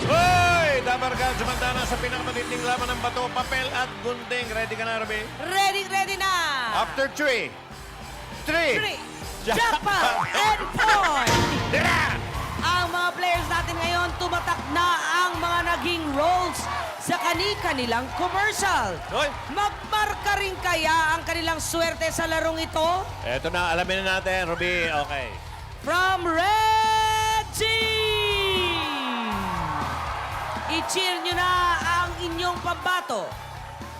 Hoy! Dabarkad, sumanda na sa pinakamatinding laban ng bato, papel at gunting. Ready ka na, Ruby? Ready na! After 3, 3, jackpot and point! Tira! Ang mga players natin ngayon, tumatak na ang mga naging roles sa kani-kanilang commercial. Hoy! Magmarka rin kaya ang kanilang swerte sa larong ito? Eto na, alamin na natin, Ruby. Okay. From Red Team! I-cheer nyo na ang inyong pambato.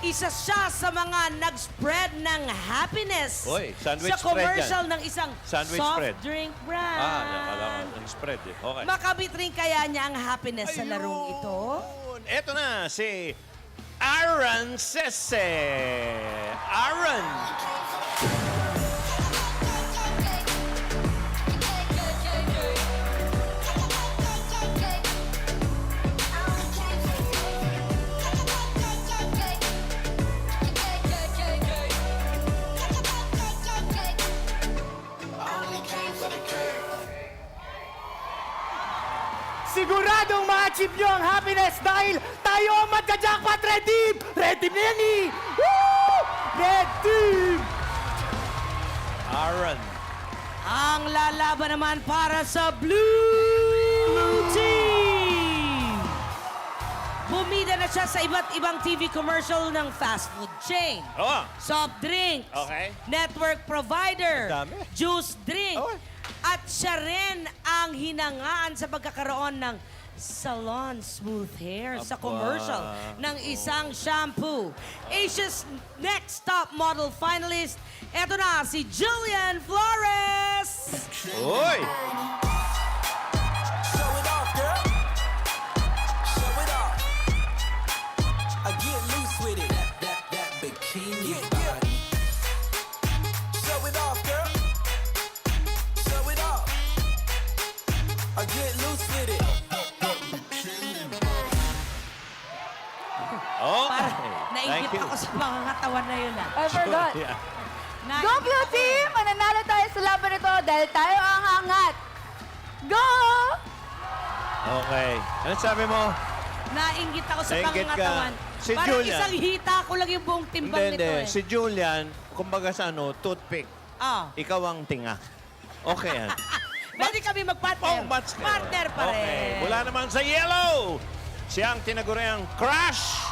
Isa siya sa mga nag-spread ng happiness Oy, sandwich sa commercial spread ng isang Sandwich soft spread. drink brand. Nakala ko, spread eh. Okay. Makabit rin kaya niya ang happiness sa larong ito? Eto na, si Aaron Sese. Aaron! Siguradong ma-achieve nyo ang happiness dahil tayo ang magka-jackpot, Red Team! Red Team na yan eh! Woo! Red Team! Aaron. Ang lalaban naman para sa Blue Team! Bumida na siya sa iba't ibang TV commercial ng fast food chain. Oo. Soft drinks, Okay. network provider, Ang dami. juice drink, Oh. at siya rin ang hinangaan sa pagkakaroon ng salon smooth hair sa Aba. commercial ng isang shampoo. Asia's Next Top Model finalist, eto na si Jillian Flores! Uy! Show it off, girl. Show it off. I get loose with it. That bikini body. Show it off, girl. Show it off. I get loose with it. Oh, Naingit ako sa pangangatawan na yun. I forgot. Yeah. Go Blue Team! Mananalo tayo sa laban nito dahil tayo ang hangat. Go! Okay. Ano sabi mo? Nainggit ako sa Nainggit ka. pangangatawan. Si Parang Julian. isang hita ko lang yung buong timbang nito eh. Si Julian, kumbaga sa toothpick. Ah. Ikaw ang tinga. Okay yan. Pwede kami magpartner. match kayo. Partner pa rin. Okay. Mula naman sa yellow, siyang tinaguriang Crush.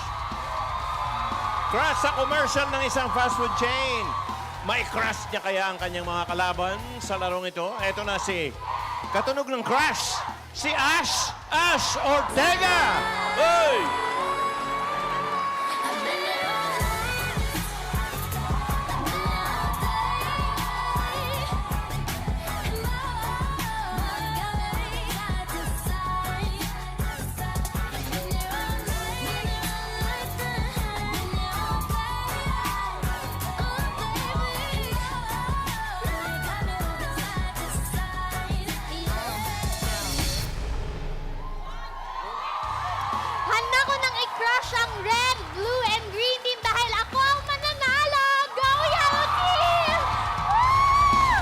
Crush sa commercial ng isang fast food chain. May crush niya kaya ang kanyang mga kalaban sa larong ito. Ito na si katunog ng Crush, si Ash. Ash Ortega. Hoy! Handa ko nang i-crush ang red, blue, and green team dahil ako ang mananalo! Go, Yellow Team! Woo!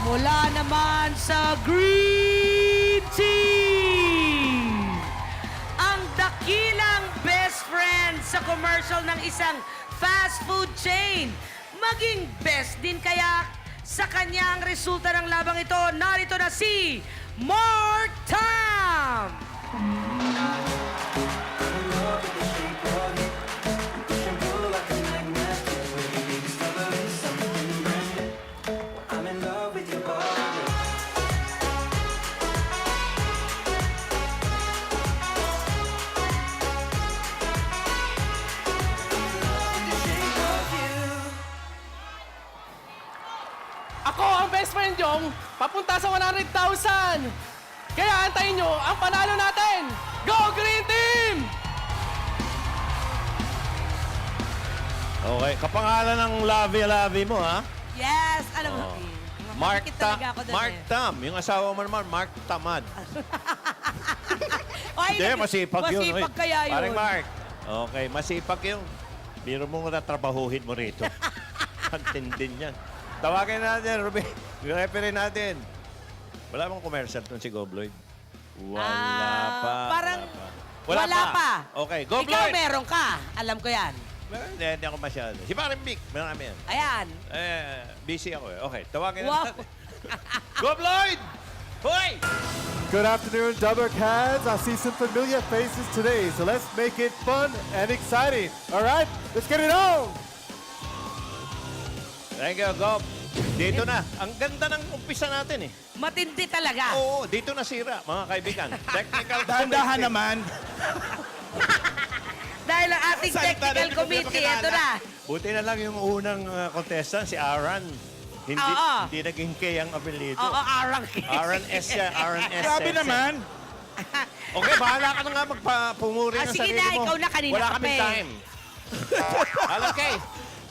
Mula naman sa Green Team, ang dakilang best friend sa commercial ng isang fast food chain. Maging best din kaya sa kanya ang resulta ng labang ito. Narito na si Mark Tam! I'm in love with your body. Ako ang best friend yung papunta sa 100,000! Kaya antayin nyo ang panalo natin! Go Green Team! Okay, kapangalan ng lavi-lavi mo, ha? Yes, alam mo. Mark, Makikita talaga ako doon Mark eh. Tam. Yung asawa mo naman, Mark Tamad. Ay, Hindi, masipag yun. Masipag kaya yun. Paring Mark. Okay, masipag yun. Biro mo na trabahuhin mo rito. Ang tindin yan. Tawagin natin, Ruby. Yung referee natin. Wala bang commercial tong si Gobloid? Wala pa. Parang wala wala pa. Okay, go Ikaw Floyd. meron ka. Alam ko yan. Hindi ako masyado. Si Paring Vic, marami yan. Ayan. Busy ako eh. Okay, tawagin Wow. na natin. Go Floyd! Hoy! Good afternoon, Double Cats. I see some familiar faces today, so let's make it fun and exciting. All right, let's get it on. Thank you, Gob. Dito na. Ang ganda ng umpisa natin eh. Matindi talaga. Oo, dito nasira, mga kaibigan. Technical Dahan-dahan committee. naman. Dahil ang ating Salita technical na, committee, hindi ko ito na. Buti na lang yung unang contestant, si Aaron. Hindi, Oo. hindi naging K ang apelido. Oo, arang kiss. Aaron S siya, Aaron S. Grabe S. naman. Okay, bahala ka na nga magpapumuri ng sige sarili na, mo. ikaw na kanina Wala ka kaming pa eh. time. Alam kay.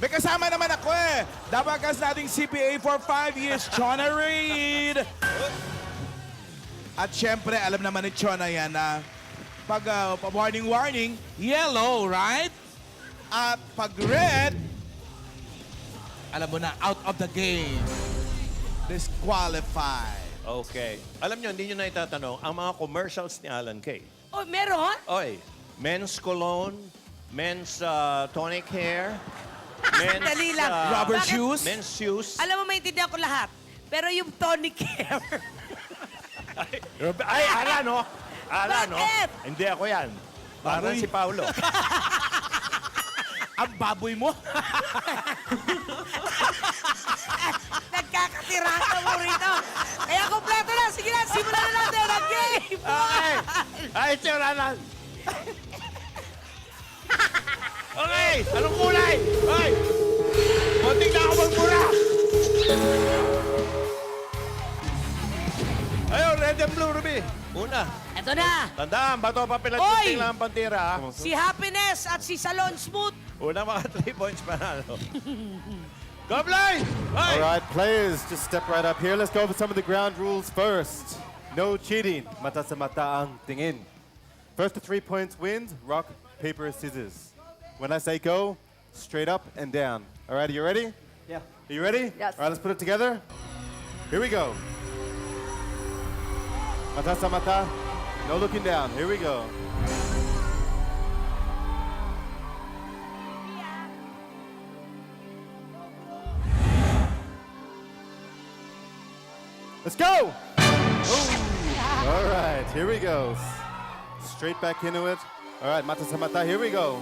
May kasama naman ako eh. Dabagas nating CPA for 5 years, Chona Reid. At syempre, alam naman ni Chona yan na pag warning, yellow, right? At pag red, alam mo na, out of the game. Disqualified. Okay. Alam nyo, hindi nyo na itatanong, ang mga commercials ni Alan Kay. Oh, meron? Oy, men's cologne, men's tonic hair, men's Dali lang. Rubber Bakit? shoes. men's shoes. Alam mo, maintindihan ko lahat. Pero yung tonic hair. Ay, Alan, no? Alan, no? Bakit? Hindi ako yan. Parang Baboy. si Paulo. Ang baboy mo. Nagkakatira ka mo rito. Kaya kompleto na. Sige na, simulan na natin ang game. Okay. Ay, siya, Alan. Okay, anong kulay? Ay! Muntik na ako magmura! Ayun, red and blue, Ruby. Una, Ito na. tandaan, bato pa Oy! pinagpunting lang ang pantira. Ha? Si Happiness at si Salon Smooth. Una mga 3 points panalo. Go, Blind! Ay! All right, players, just step right up here. Let's go over some of the ground rules first. No cheating. Mata sa mata ang tingin. First to 3 points wins. Rock, paper, scissors. When I say go, straight up and down. All right, are you ready? Yeah. Are you ready? Yes. All right, let's put it together. Here we go. Mata sa mata. No looking down. Here we go. Let's go! All right, here we go. Straight back into it. All right, mata sa mata, here we go.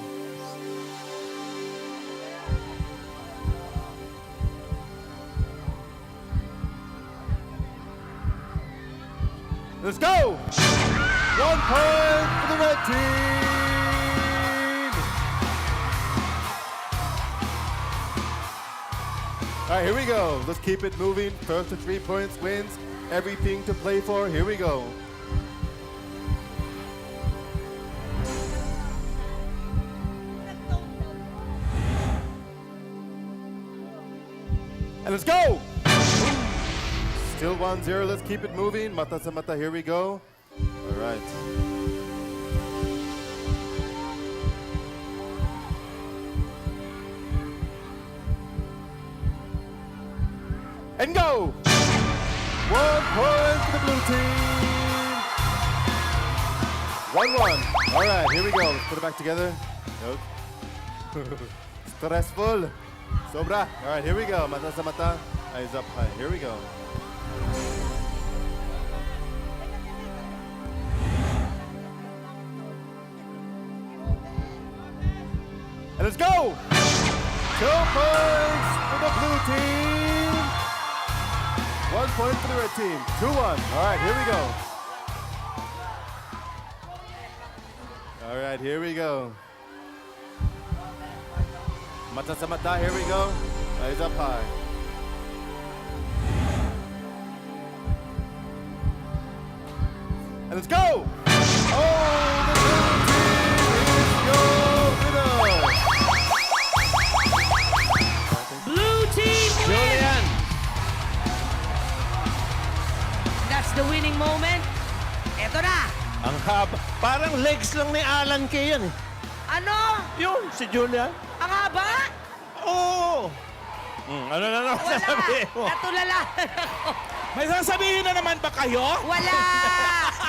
Let's go! 1 point for the red team! All right, here we go. Let's keep it moving. First to 3 points wins. Everything to play for. Here we go. And let's go! Still 1-0. Let's keep it moving. Mata sa mata. Here we go. All right. And go! 1 point for the blue team. 1-1. All right, here we go. Let's put it back together. Nope. Stressful. Sobra. All right, here we go. Mata sa mata. Eyes up high. Here we go. And let's go! 2 points for the blue team. 1 point for the red team. 2-1. All right, here we go. All right, here we go. Mata sa mata, here we go. Eyes up high. And let's go! Oh, the blue team is your winner! Blue team win. Julian! That's the winning moment. Ito na. Ang haba. Parang legs lang ni Alan Kay yan eh. Ano? Yun, si Julian. Ang haba? Oo! Ano na naman Wala. sasabihin mo? Natulala. May sasabihin na naman ba kayo? Wala.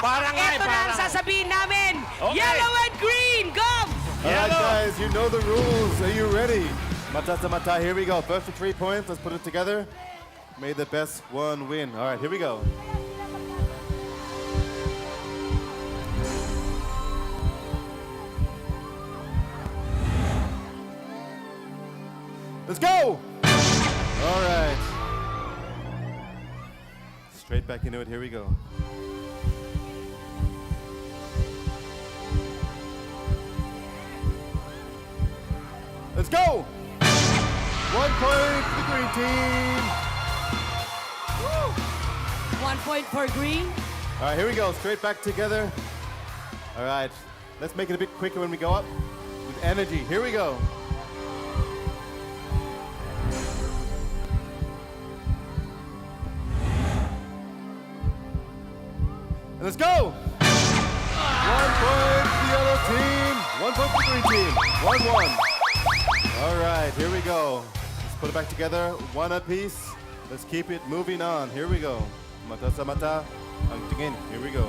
Parang nga, Ito na ang parang. sasabihin namin. Okay. Yellow and green, go! All right, Yellow. guys, you know the rules. Are you ready? Mata sa mata, here we go. First to 3 points, let's put it together. May the best one win. All right, here we go. Let's go! All right. Straight back into it, here we go. Let's go! 1 point to the green team. 1 point for green. All right, here we go. Straight back together. All right, let's make it a bit quicker when we go up with energy. Here we go. And let's go. 1 point to the yellow team. 1 point to the green team. 1-1. All right, here we go. Let's put it back together. 1 apiece. Let's keep it moving on. Here we go. Mata sa mata. Ang tingin. Here we go.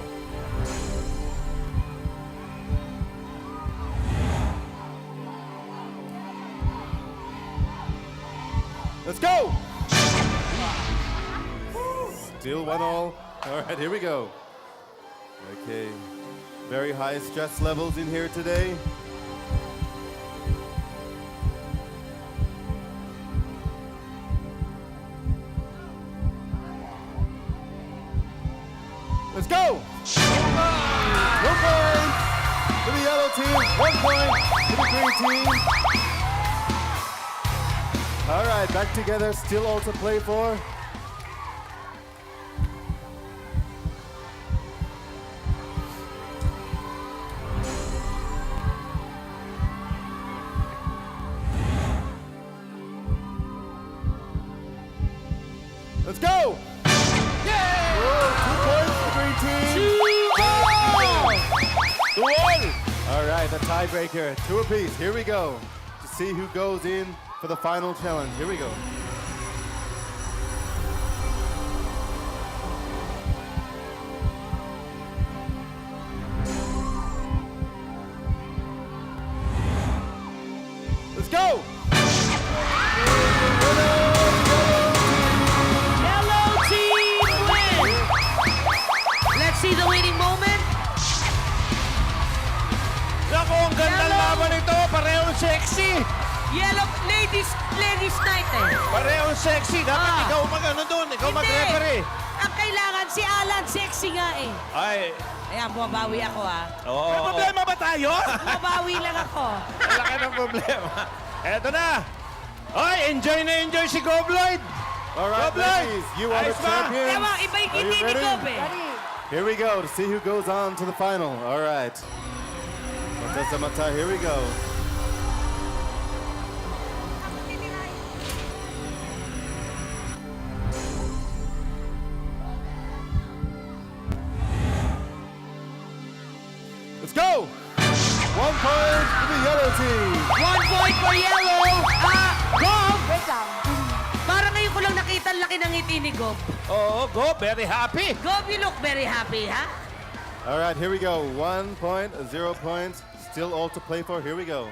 Let's go! Still 1-1. All right, here we go. Okay. Very high stress levels in here today. Let's go! 1 point to the yellow team, 1 point to the green team. All right, back together, still all to play for. Let's go! Whoa, 2 points to the green team. 2-all. All right, the tiebreaker, 2 apiece. Here we go to see who goes in for the final challenge. Here we go. Let's go! Yellow team win! Let's see the winning moment. Naku, ang ganda Yellow. laban ito. Parehong sexy. Yellow, ladies night eh. Parehong sexy. Dapat Ah. ikaw mag-ano doon. Ikaw mag-referee. Ang kailangan, si Alan, sexy nga eh. Ay, Ayan, bumabawi ako ah. oo. May problema ba tayo? Bumabawi lang ako. Wala ka ng problema. Eto na. Ay, enjoy na enjoy si Gobloid. All right, Gobloid. ladies, you are the Ayos ba? champions. Ewan, iba yung Are you hindi ni ready? Gob eh. Here we go to see who goes on to the final. All right. Mata sa mata, here we go. Let's go! 1 point to the yellow team. 1 point for yellow. Gob! Wait lang. Parang ngayon ko lang nakita ang laki ng ngiti ni Gob. Oo, go. Very happy. Gob, you look very happy, ha? All right, here we go. 1 point, 0 points. Still all to play for. Here we go.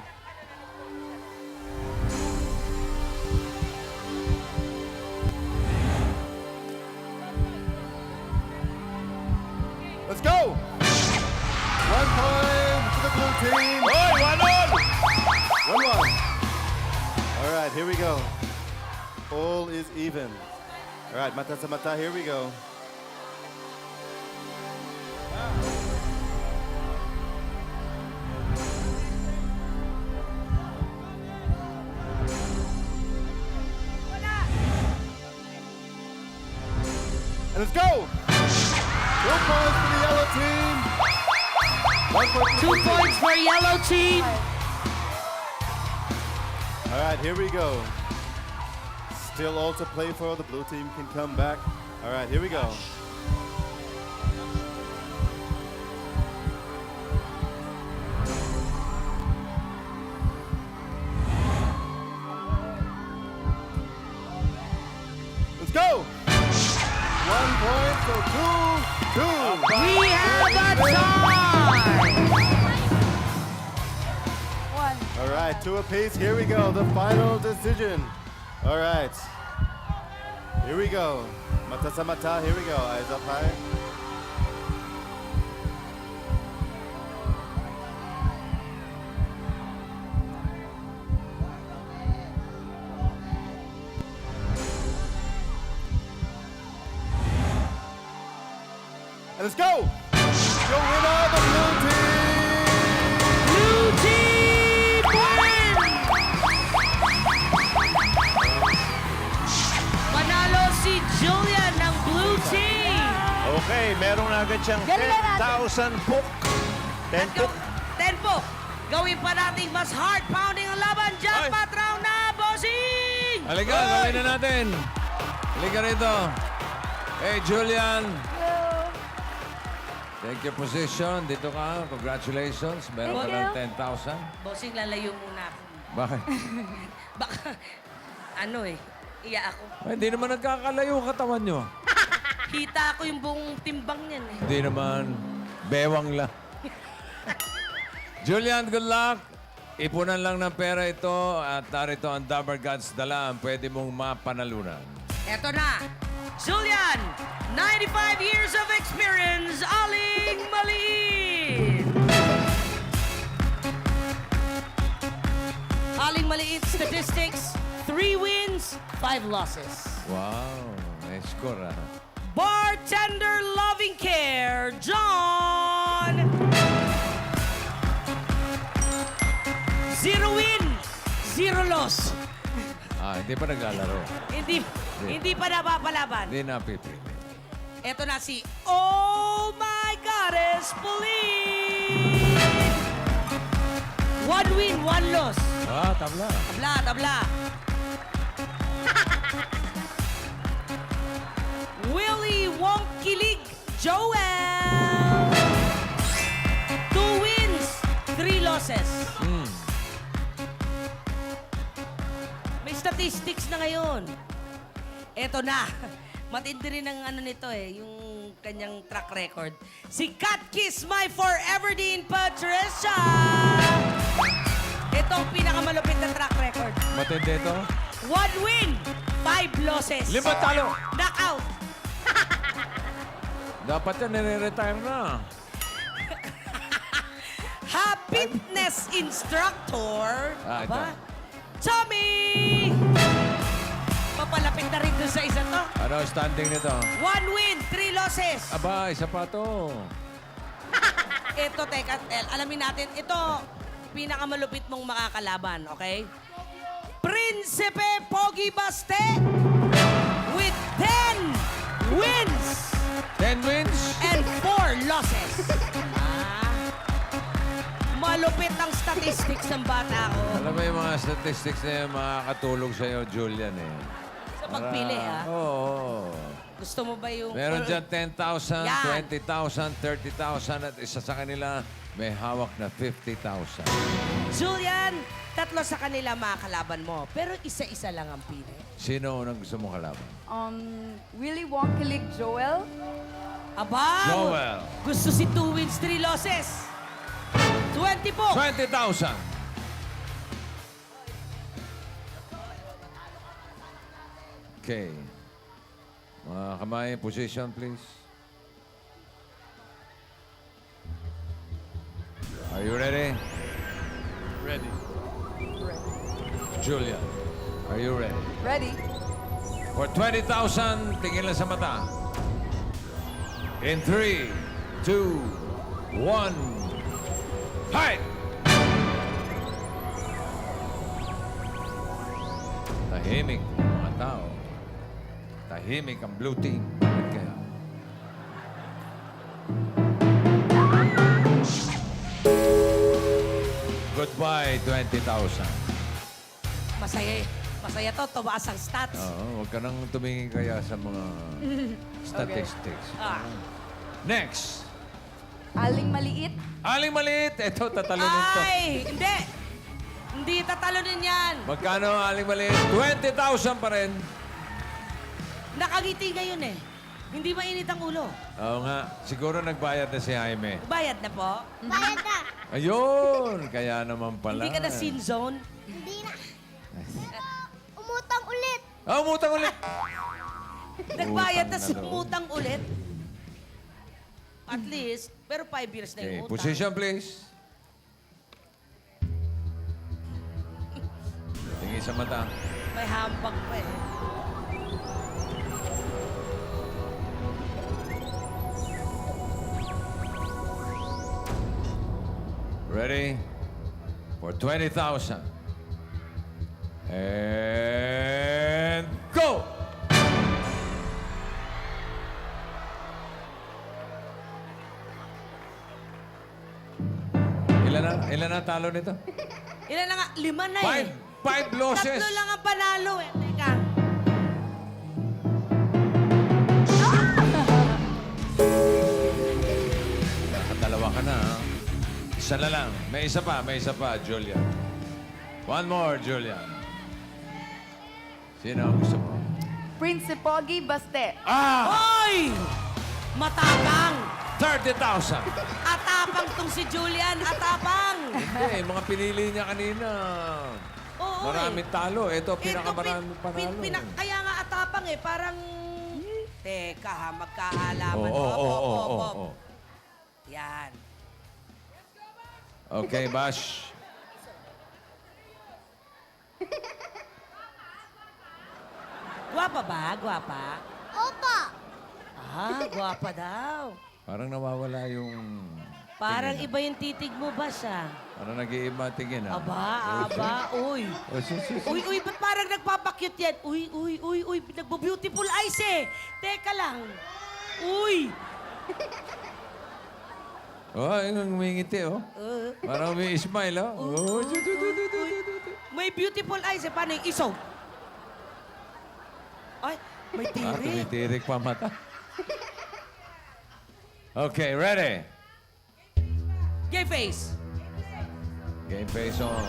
Let's go! 1 point to the blue team. Oy, 1-1. 1-1. All right, here we go. All is even. All right, mata sa mata, here we go. And let's go! 2 points for the yellow team. 1 point to the 2 blue team. points for yellow team. All right, here we go. Still all to play for. The blue team can come back. All right, here we go. Let's go! 1 point, so 2-2. We have One. All right, two apiece. Here we go. The final decision. All right. Here we go. Mata sa mata. Here we go. Eyes up high. And let's go! Your winner, the blue team! Blue team win! Manalo si Julian ng blue team. Okay, meron na agad siyang Galingan natin. 10,000 puk. 10 puk. Tempo. Gawin pa natin mas heart-pounding ang laban. Jackpot round na, bossing! Halika, gawin na natin. Halika rito. Hey, Julian. Take your position. Dito ka. Congratulations. Meron ka ng 10,000. Bossing, lalayo muna ako. Bakit? Baka, ano eh, iya ako. Ay, hindi naman nagkakalayo katawan nyo. Kita ko yung buong timbang niyan eh. Hindi naman. Bewang lang. Julian, good luck. Ipunan lang ng pera ito at narito ang Dabber Gods dala ang pwede mong mapanalunan. Eto na, Julian, 95 years of experience, Aling Maliit. Aling Maliit statistics, 3 wins, 5 losses. Wow, may score ah. Bartender Loving Care, John. 0 win, 0 loss. Ah, hindi pa naglalaro. Hindi pa napapalaban. Hindi napipili. Eto na si Oh My Goddess Police! 1 win, 1 loss. Ah, tabla. Tabla, tabla. Willie Wongkilig Joel! 2 wins, 3 losses. May statistics na ngayon. Eto na. Matindi rin ang ano nito eh, yung kanyang track record. Si Cat Kiss My Forever Dean Patricia! Ito ang pinakamalupit na track record. Matindi ito. 1 win, 5 losses. 5 talo. Knockout. Dapat yan, nire-retire na. Fitness instructor. Ah, ito. Aba, Tommy! Papalapit na rin dun sa isa to. Ano ang standing nito? 1 win, 3 losses. Aba, isa pa to. Ito, teka, alamin natin. Ito, pinakamalupit mong makakalaban, okay? Prinsipe Pogi Baste with 10 wins 10 wins. and 4 losses. Malupit ang statistics ng bata ko Alam mo yung mga statistics na yung makakatulong sa'yo, Julian eh. sa pagpili, ha? Oo. Gusto mo ba yung... Meron dyan 10,000, Yan. 20,000, 30,000 at isa sa kanila may hawak na 50,000. Julian, 3 sa kanila makakalaban mo. Pero isa-isa lang ang pili. Sino unang gusto mong kalaban? Willie Wongkilig Joel. Aba! Joel. Gusto si 2 wins, 3 losses. 20 po. 20,000. Okay. Mga kamay, position please. Are you ready? Ready. Julia, are you ready? Ready? For 20,000, tingin lang sa mata. In 3, 2, 1, fight! Tahimik ang mga tao. Tahimik ang blue team. Bakit kaya? Goodbye, 20,000. Masaya, masaya to. Tumaas ang stats. Oo, huwag ka nang tumingin kaya sa mga statistics. Ah. Next. Aling Maliit. Aling maliit. Ito, tatalunin to. Ay, hindi. Hindi tatalunin yan. Magkano aling maliit? 20,000 pa rin. Nakangiti ngayon eh. Hindi mainit ang ulo. Oo nga. Siguro nagbayad na si Jaime. Bayad na po. Bayad na. Ayun! Kaya naman pala. Hindi ka na sin zone. Hindi na. Umutang ulit. Ah, umutang ulit! Nagbayad na Utang na loob. sumutang ulit. At least, pero 5 years na Okay, yung utang. position please. Tingin sa mata. May hambag pa eh. Ready? For 20,000. And go! Ilan na talo nito? Ilan na nga? 5 na eh. Five losses. 3 lang ang panalo eh. Teka. Nakadalawa ka na, ha? Isa na lang. May isa pa, Julian. One more, Julian. Sino ang gusto mo? Prince Pogi Baste. Hoy! Matapang! 30,000. Atapang tong si Julian. Atapang! Hindi, mga pinili niya kanina. Oo Maraming talo. Ito, Ito, pinakamaraming panalo. kaya nga atapang eh. Parang... Teka ha, magkaalaman. Oo. Yan. Okay, Bash. Gwapa ba? Gwapa? Opa. Gwapa daw. Parang nawawala yung... Parang tingin, iba yung titig mo ba siya? Parang nag-iiba tingin, ha? Aba, uy. Oh, sus. Uy, ba't parang nagpapakyut yan? Uy, nagbo-beautiful eyes eh. Teka lang. Uy! Oh, yung humingiti, oh. Parang may smile, oh. Oh, May beautiful eyes eh. Paano yung isaw? Ay, may tiri. tumitirik pa mata. Okay, ready? Gay face. Game face on.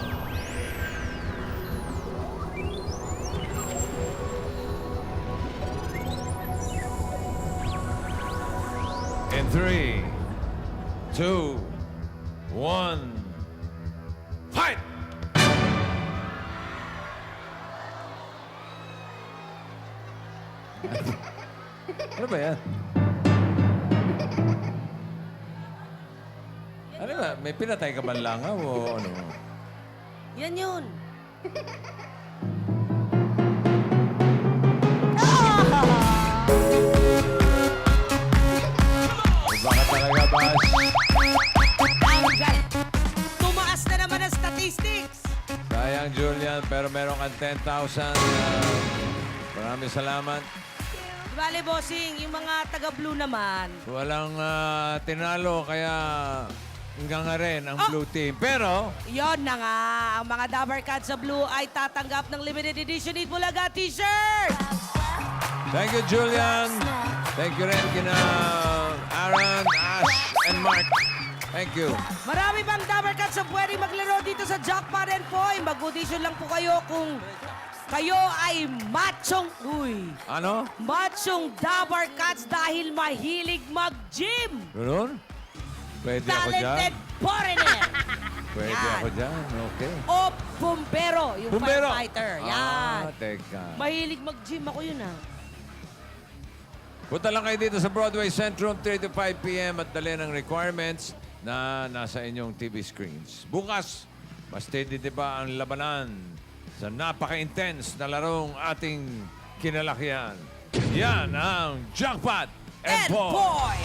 In 3, 2, 1, fight! Ano ba yan? Ano ba? May pinatay ka man lang o ano? Yan yun. Iba ka talaga, Bash. Ang galing. Tumaas na naman ang statistics. Sayang, Julian, pero meron kang 10,000. Maraming salamat. Bale, bossing, yung mga taga-blue naman. Walang tinalo, kaya hanggang nga rin ang blue team. Pero, Yon na nga, ang mga Dabber Cats sa blue ay tatanggap ng limited edition Eat Bulaga t-shirt. thank you, Julian. Thank you rin kina Aaron, Ash, and Mark. Thank you. Marami pang Dabber Cats na pwedeng maglaro dito sa Jackpot and Foy. Mag-audition lang po kayo kung kayo ay machong, machong Dabber Cats dahil mahilig mag-gym. Ganun? Pwede ako dyan? Talented foreigner. Pwede Yan. ako dyan, okay. O bumbero, yung Bumbero. firefighter. Yan. Teka. Mahilig mag-gym ako yun Punta lang kayo dito sa Broadway Centrum, 3 to 5 p.m. at dali ng requirements na nasa inyong TV screens. Bukas, mas steady ba ang labanan sa napaka-intense na larong ating kinalakihan. Yan ang Jackpot and And Boy. boy!